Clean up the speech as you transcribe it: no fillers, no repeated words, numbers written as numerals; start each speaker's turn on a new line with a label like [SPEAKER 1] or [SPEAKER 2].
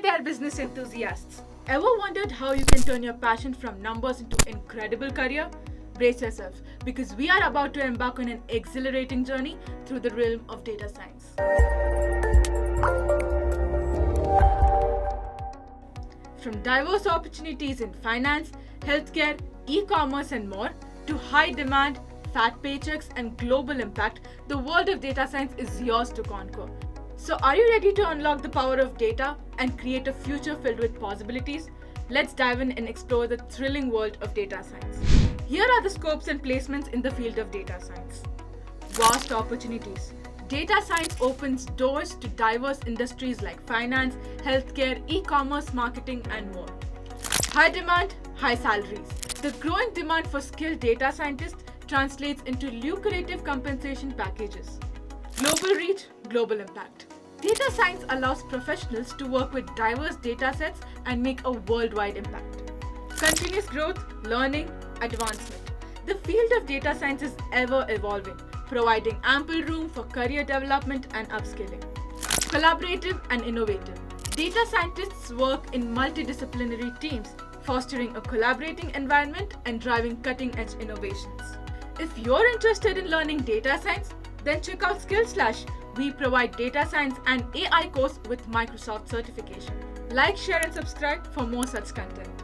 [SPEAKER 1] there, business enthusiasts. Ever wondered how you can turn your passion from numbers into an incredible career? Brace yourself, because we are about to embark on an exhilarating journey through the realm of data science. From diverse opportunities in finance, healthcare, e-commerce and more, to high demand, fat paychecks and global impact, the world of data science is yours to conquer. So are you ready to unlock the power of data and create a future filled with possibilities? Let's dive in and explore the thrilling world of data science. Here are the scopes and placements in the field of data science. Vast opportunities. Data science opens doors to diverse industries like finance, healthcare, e-commerce, marketing, and more. High demand, high salaries. The growing demand for skilled data scientists translates into lucrative compensation packages. Global reach, global impact. Data science allows professionals to work with diverse data sets and make a worldwide impact. Continuous growth, learning, advancement. The field of data science is ever evolving, providing ample room for career development and upskilling. Collaborative and innovative. Data scientists work in multidisciplinary teams, fostering a collaborating environment and driving cutting-edge innovations. If you're interested in learning data science, then check out Skillslash. We provide data science and AI course with Microsoft certification. Like, share and subscribe for more such content.